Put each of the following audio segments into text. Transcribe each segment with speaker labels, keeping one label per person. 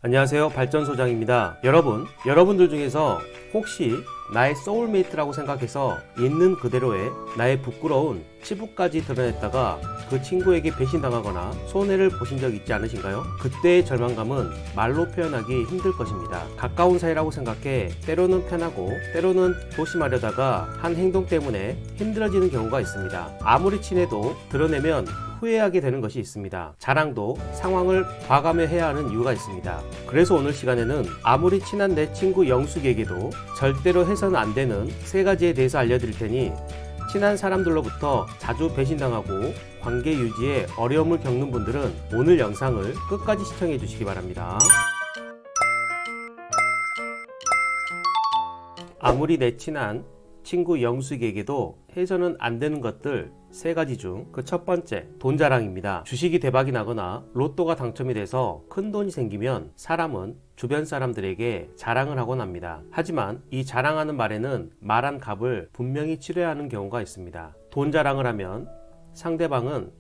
Speaker 1: 안녕하세요, 발전소장입니다. 여러분들 중에서 혹시 나의 소울메이트라고 생각해서 있는 그대로의 나의 부끄러운 치부까지 드러냈다가 그 친구에게 배신당하거나 손해를 보신 적 있지 않으신가요? 그때의 절망감은 말로 표현하기 힘들 것입니다. 가까운 사이라고 생각해 때로는 편하고 때로는 조심하려다가 한 행동 때문에 힘들어지는 경우가 있습니다. 아무리 친해도 드러내면 후회하게 되는 것이 있습니다. 자랑도 상황을 과감해야 하는 이유가 있습니다. 그래서 오늘 시간에는 아무리 친한 내 친구 영숙에게도 절대로 해서는 안 되는 3가지에 대해서 알려드릴 테니 친한 사람들로부터 자주 배신당하고 관계 유지에 어려움을 겪는 분들은 오늘 영상을 끝까지 시청해 주시기 바랍니다. 아무리 내 친한 친구 영숙에게도 해서는 안 되는 것들 3가지 중 그 첫 번째, 돈 자랑입니다. 주식이 대박이 나거나 로또가 당첨이 돼서 큰 돈이 생기면 사람은 주변 사람들에게 자랑을 하곤 합니다. 하지만 이 자랑하는 말에는 말한 값을 분명히 치러야 하는 경우가 있습니다. 돈 자랑을 하면 상대방은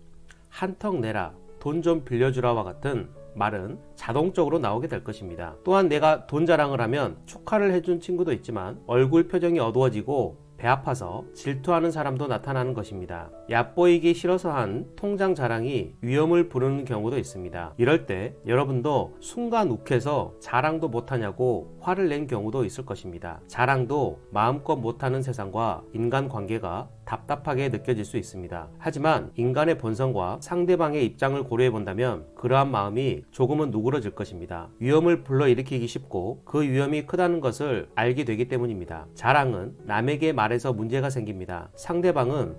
Speaker 1: 한턱 내라, 돈 좀 빌려주라와 같은 말은 자동적으로 나오게 될 것입니다. 또한 내가 돈 자랑을 하면 축하를 해준 친구도 있지만 얼굴 표정이 어두워지고 배 아파서 질투하는 사람도 나타나는 것입니다. 얕보이기 싫어서 한 통장 자랑이 위험을 부르는 경우도 있습니다. 이럴 때 여러분도 순간 욱해서 자랑도 못하냐고 화를 낸 경우도 있을 것입니다. 자랑도 마음껏 못하는 세상과 인간관계가 답답하게 느껴질 수 있습니다. 하지만 인간의 본성과 상대방의 입장을 고려해 본다면 그러한 마음이 조금은 누그러질 것입니다. 위험을 불러일으키기 쉽고 그 위험이 크다는 것을 알게 되기 때문입니다. 자랑은 남에게 말해서 문제가 생깁니다. 상대방은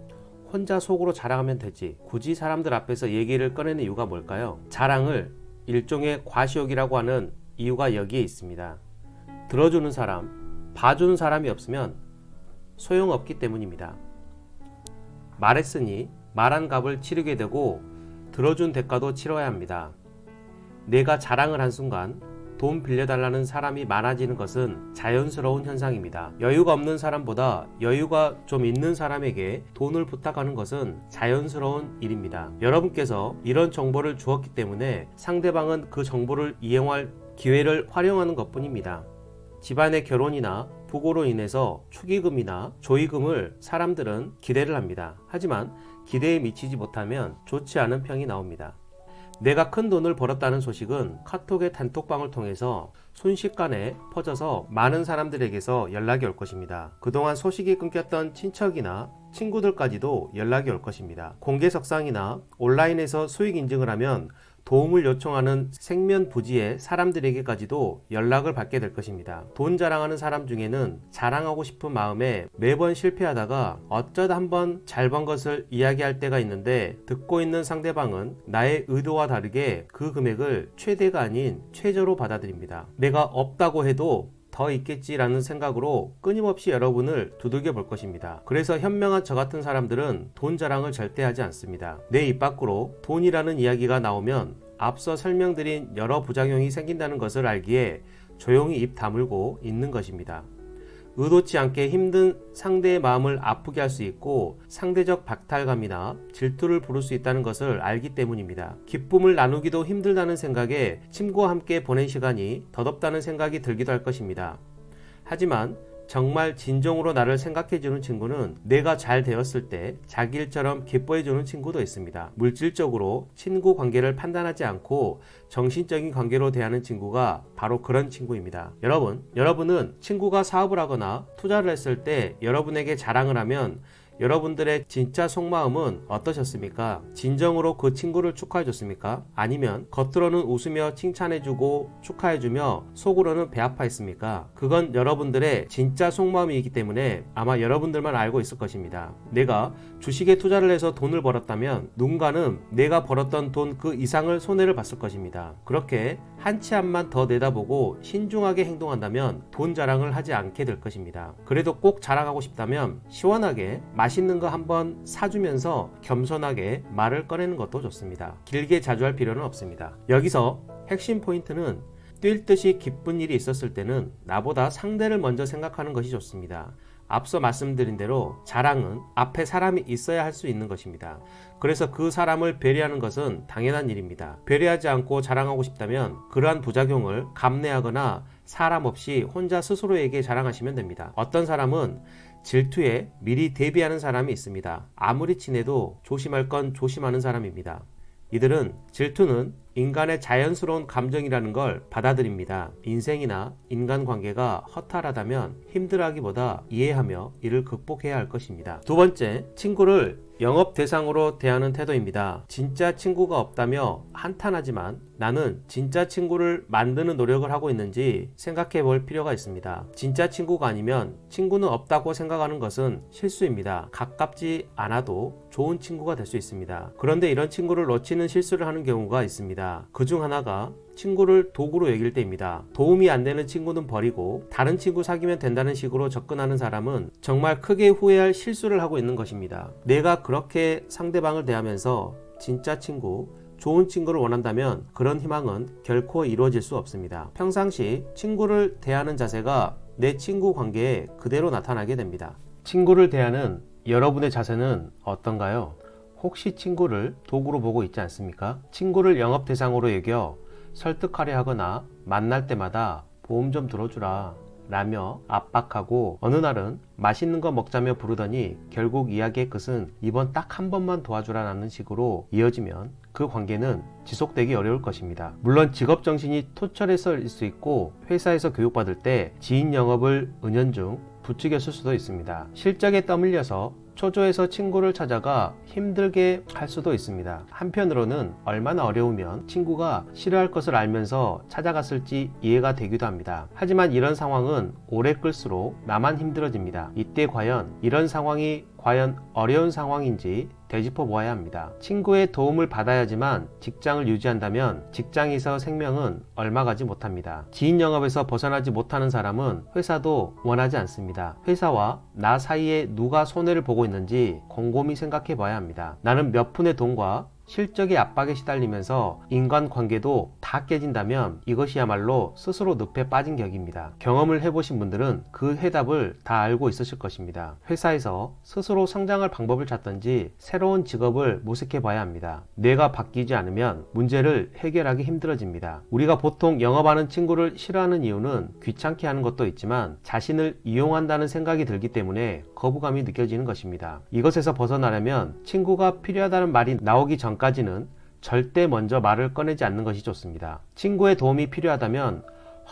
Speaker 1: 혼자 속으로 자랑하면 되지 굳이 사람들 앞에서 얘기를 꺼내는 이유가 뭘까요? 자랑을 일종의 과시욕이라고 하는 이유가 여기에 있습니다. 들어주는 사람, 봐주는 사람이 없으면 소용없기 때문입니다. 말했으니 말한 값을 치르게 되고 들어준 대가도 치러야 합니다. 내가 자랑을 한 순간 돈 빌려달라는 사람이 많아지는 것은 자연스러운 현상입니다. 여유가 없는 사람보다 여유가 좀 있는 사람에게 돈을 부탁하는 것은 자연스러운 일입니다. 여러분께서 이런 정보를 주었기 때문에 상대방은 그 정보를 이용할 기회를 활용하는 것뿐입니다. 집안의 결혼이나 부고로 인해서 축의금이나 조의금을 사람들은 기대를 합니다. 하지만 기대에 미치지 못하면 좋지 않은 평이 나옵니다. 내가 큰 돈을 벌었다는 소식은 카톡의 단톡방을 통해서 순식간에 퍼져서 많은 사람들에게서 연락이 올 것입니다. 그동안 소식이 끊겼던 친척이나 친구들까지도 연락이 올 것입니다. 공개석상이나 온라인에서 수익 인증을 하면 도움을 요청하는 생면부지의 사람들에게까지도 연락을 받게 될 것입니다. 돈 자랑하는 사람 중에는 자랑하고 싶은 마음에 매번 실패하다가 어쩌다 한번 잘 번 것을 이야기할 때가 있는데 듣고 있는 상대방은 나의 의도와 다르게 그 금액을 최대가 아닌 최저로 받아들입니다. 내가 없다고 해도 더 있겠지라는 생각으로 끊임없이 여러분을 두들겨 볼 것입니다. 그래서 현명한 저 같은 사람들은 돈 자랑을 절대 하지 않습니다. 내 입 밖으로 돈이라는 이야기가 나오면 앞서 설명드린 여러 부작용이 생긴다는 것을 알기에 조용히 입 다물고 있는 것입니다. 의도치 않게 힘든 상대의 마음을 아프게 할 수 있고 상대적 박탈감이나 질투를 부를 수 있다는 것을 알기 때문입니다. 기쁨을 나누기도 힘들다는 생각에 친구와 함께 보낸 시간이 덧없다는 생각이 들기도 할 것입니다. 하지만 정말 진정으로 나를 생각해주는 친구는 내가 잘 되었을 때 자기 일처럼 기뻐해주는 친구도 있습니다. 물질적으로 친구 관계를 판단하지 않고 정신적인 관계로 대하는 친구가 바로 그런 친구입니다. 여러분은 친구가 사업을 하거나 투자를 했을 때 여러분에게 자랑을 하면 여러분들의 진짜 속마음은 어떠셨습니까? 진정으로 그 친구를 축하해줬습니까? 아니면 겉으로는 웃으며 칭찬해주고 축하해주며 속으로는 배 아파했습니까? 그건 여러분들의 진짜 속마음이기 때문에 아마 여러분들만 알고 있을 것입니다. 내가 주식에 투자를 해서 돈을 벌었다면 누군가는 내가 벌었던 돈 그 이상을 손해를 봤을 것입니다. 그렇게 한 치 앞만 더 내다보고 신중하게 행동한다면 돈 자랑을 하지 않게 될 것입니다. 그래도 꼭 자랑하고 싶다면 시원하게 맛있는 거 한번 사주면서 겸손하게 말을 꺼내는 것도 좋습니다. 길게 자주할 필요는 없습니다. 여기서 핵심 포인트는 뛸 듯이 기쁜 일이 있었을 때는 나보다 상대를 먼저 생각하는 것이 좋습니다. 앞서 말씀드린 대로 자랑은 앞에 사람이 있어야 할 수 있는 것입니다. 그래서 그 사람을 배려하는 것은 당연한 일입니다. 배려하지 않고 자랑하고 싶다면 그러한 부작용을 감내하거나 사람 없이 혼자 스스로에게 자랑하시면 됩니다. 어떤 사람은 질투에 미리 대비하는 사람이 있습니다. 아무리 친해도 조심할 건 조심하는 사람입니다. 이들은 질투는 인간의 자연스러운 감정이라는 걸 받아들입니다. 인생이나 인간관계가 허탈하다면 힘들어하기보다 이해하며 이를 극복해야 할 것입니다. 두 번째, 친구를 영업 대상으로 대하는 태도입니다. 진짜 친구가 없다며 한탄하지만 나는 진짜 친구를 만드는 노력을 하고 있는지 생각해 볼 필요가 있습니다. 진짜 친구가 아니면 친구는 없다고 생각하는 것은 실수입니다. 가깝지 않아도 좋은 친구가 될 수 있습니다. 그런데 이런 친구를 놓치는 실수를 하는 경우가 있습니다. 그 중 하나가 친구를 도구로 여길 때입니다. 도움이 안 되는 친구는 버리고 다른 친구 사귀면 된다는 식으로 접근하는 사람은 정말 크게 후회할 실수를 하고 있는 것입니다. 내가 그렇게 상대방을 대하면서 진짜 친구, 좋은 친구를 원한다면 그런 희망은 결코 이루어질 수 없습니다. 평상시 친구를 대하는 자세가 내 친구 관계에 그대로 나타나게 됩니다. 친구를 대하는 여러분의 자세는 어떤가요? 혹시 친구를 도구로 보고 있지 않습니까? 친구를 영업 대상으로 여겨 설득하려 하거나 만날 때마다 보험 좀 들어주라 라며 압박하고 어느 날은 맛있는 거 먹자며 부르더니 결국 이야기의 끝은 이번 딱 한 번만 도와주라 라는 식으로 이어지면 그 관계는 지속되기 어려울 것입니다. 물론 직업정신이 투철해서일 수 있고 회사에서 교육받을 때 지인 영업을 은연중 부추겼을 수도 있습니다. 실적에 떠밀려서 초조해서 친구를 찾아가 힘들게 할 수도 있습니다. 한편으로는 얼마나 어려우면 친구가 싫어할 것을 알면서 찾아갔을지 이해가 되기도 합니다. 하지만 이런 상황은 오래 끌수록 나만 힘들어집니다. 이때 과연 이런 상황이 어려운 상황인지 되짚어 보아야 합니다. 친구의 도움을 받아야지만 직장을 유지한다면 직장에서 생명은 얼마 가지 못합니다. 지인 영업에서 벗어나지 못하는 사람은 회사도 원하지 않습니다. 회사와 나 사이에 누가 손해를 보고 있는지 곰곰이 생각해 봐야 합니다. 나는 몇 푼의 돈과 실적의 압박에 시달리면서 인간관계도 다 깨진다면 이것이야말로 스스로 늪에 빠진 격입니다. 경험을 해보신 분들은 그 해답을 다 알고 있으실 것입니다. 회사에서 스스로 성장할 방법을 찾든지 새로운 직업을 모색해 봐야 합니다. 뇌가 바뀌지 않으면 문제를 해결하기 힘들어집니다. 우리가 보통 영업하는 친구를 싫어하는 이유는 귀찮게 하는 것도 있지만 자신을 이용한다는 생각이 들기 때문에 거부감이 느껴지는 것입니다. 이것에서 벗어나려면 친구가 필요하다는 말이 나오기 전까지는 절대 먼저 말을 꺼내지 않는 것이 좋습니다. 친구의 도움이 필요하다면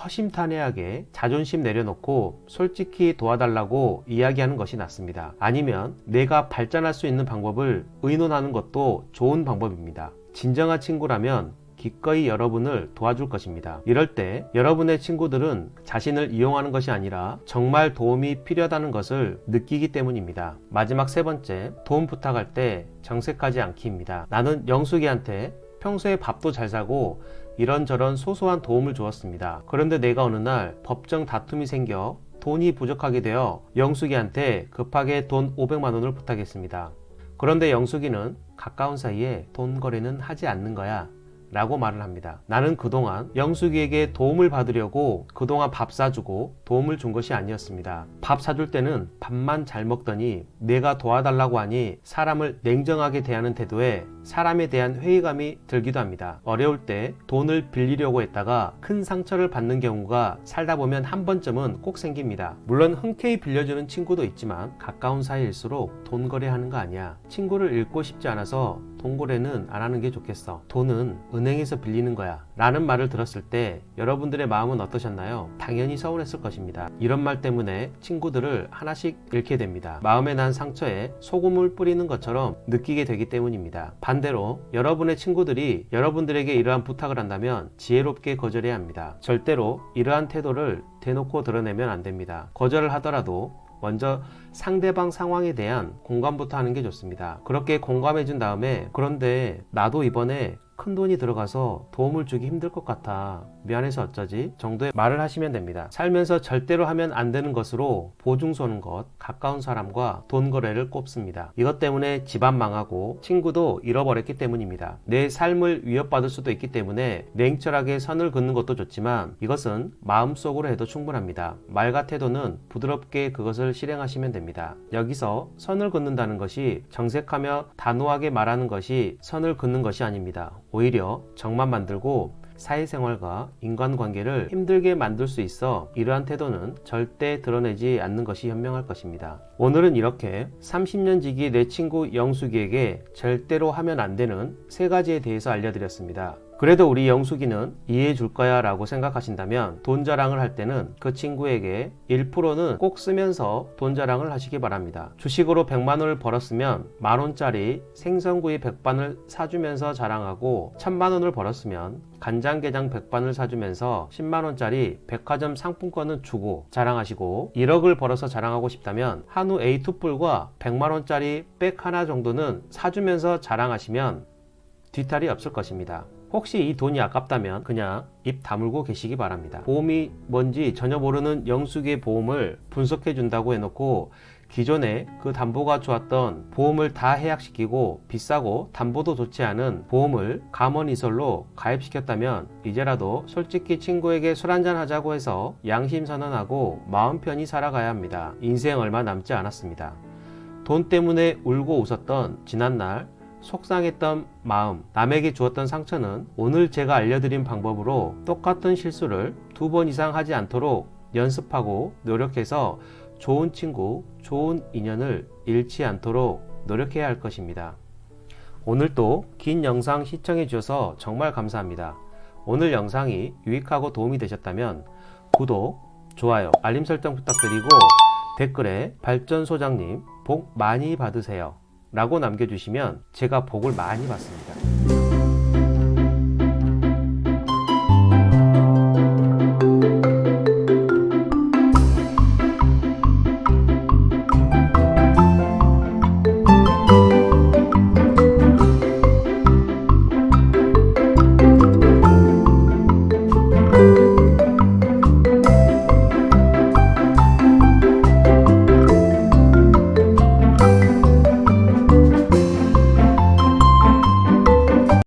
Speaker 1: 허심탄회하게 자존심 내려놓고 솔직히 도와달라고 이야기하는 것이 낫습니다. 아니면 내가 발전할 수 있는 방법을 의논하는 것도 좋은 방법입니다. 진정한 친구라면 기꺼이 여러분을 도와줄 것입니다. 이럴 때 여러분의 친구들은 자신을 이용하는 것이 아니라 정말 도움이 필요하다는 것을 느끼기 때문입니다. 마지막 세 번째, 도움 부탁할 때 정색하지 않기입니다. 나는 영숙이한테 평소에 밥도 잘 사고 이런저런 소소한 도움을 주었습니다. 그런데 내가 어느 날 법정 다툼이 생겨 돈이 부족하게 되어 영숙이한테 급하게 돈 500만 원을 부탁했습니다. 그런데 영숙이는 가까운 사이에 돈 거래는 하지 않는 거야 라고 말을 합니다. 나는 그동안 영숙이에게 도움을 받으려고 그동안 밥 사주고 도움을 준 것이 아니었습니다. 밥 사줄 때는 밥만 잘 먹더니 내가 도와달라고 하니 사람을 냉정하게 대하는 태도에 사람에 대한 회의감이 들기도 합니다. 어려울 때 돈을 빌리려고 했다가 큰 상처를 받는 경우가 살다 보면 한 번쯤은 꼭 생깁니다. 물론 흔쾌히 빌려주는 친구도 있지만 가까운 사이일수록 돈 거래하는 거 아니야. 친구를 잃고 싶지 않아서 돈 거래는 안 하는 게 좋겠어. 돈은 은행에서 빌리는 거야 라는 말을 들었을 때 여러분들의 마음은 어떠셨나요? 당연히 서운했을 것입니다. 이런 말 때문에 친구들을 하나씩 잃게 됩니다. 마음에 난 상처에 소금을 뿌리는 것처럼 느끼게 되기 때문입니다. 반대로 여러분의 친구들이 여러분들에게 이러한 부탁을 한다면 지혜롭게 거절해야 합니다. 절대로 이러한 태도를 대놓고 드러내면 안 됩니다. 거절을 하더라도 먼저 상대방 상황에 대한 공감부터 하는 게 좋습니다. 그렇게 공감해 준 다음에 그런데 나도 이번에 큰 돈이 들어가서 도움을 주기 힘들 것 같아. 미안해서 어쩌지? 정도의 말을 하시면 됩니다. 살면서 절대로 하면 안 되는 것으로 보증 서는 것, 가까운 사람과 돈 거래를 꼽습니다. 이것 때문에 집안 망하고 친구도 잃어버렸기 때문입니다. 내 삶을 위협받을 수도 있기 때문에 냉철하게 선을 긋는 것도 좋지만 이것은 마음속으로 해도 충분합니다. 말과 태도는 부드럽게 그것을 실행하시면 됩니다. 여기서 선을 긋는다는 것이 정색하며 단호하게 말하는 것이 선을 긋는 것이 아닙니다. 오히려 정만 만들고 사회생활과 인간관계를 힘들게 만들 수 있어 이러한 태도는 절대 드러내지 않는 것이 현명할 것입니다. 오늘은 이렇게 30년 지기 내 친구 영숙이에게 절대로 하면 안 되는 3가지에 대해서 알려드렸습니다. 그래도 우리 영숙이는 이해해 줄 거야 라고 생각하신다면 돈 자랑을 할 때는 그 친구에게 1%는 꼭 쓰면서 돈 자랑을 하시기 바랍니다. 주식으로 100만원을 벌었으면 만원짜리 생선구이 100반을 사주면서 자랑하고 1000만원을 벌었으면 간장게장 100반을 사주면서 10만원짜리 백화점 상품권은 주고 자랑하시고 1억을 벌어서 자랑하고 싶다면 한우 A2뿔과 100만원짜리 백 하나 정도는 사주면서 자랑하시면 뒤탈이 없을 것입니다. 혹시 이 돈이 아깝다면 그냥 입 다물고 계시기 바랍니다. 보험이 뭔지 전혀 모르는 영숙의 보험을 분석해 준다고 해놓고 기존에 그 담보가 좋았던 보험을 다 해약시키고 비싸고 담보도 좋지 않은 보험을 감원이설로 가입시켰다면 이제라도 솔직히 친구에게 술 한잔 하자고 해서 양심 선언하고 마음 편히 살아가야 합니다. 인생 얼마 남지 않았습니다. 돈 때문에 울고 웃었던 지난날 속상했던 마음, 남에게 주었던 상처는 오늘 제가 알려드린 방법으로 똑같은 실수를 2번 이상 하지 않도록 연습하고 노력해서 좋은 친구, 좋은 인연을 잃지 않도록 노력해야 할 것입니다. 오늘도 긴 영상 시청해 주셔서 정말 감사합니다. 오늘 영상이 유익하고 도움이 되셨다면 구독, 좋아요, 알림 설정 부탁드리고 댓글에 발전소장님 복 많이 받으세요 라고 남겨주시면 제가 복을 많이 받습니다.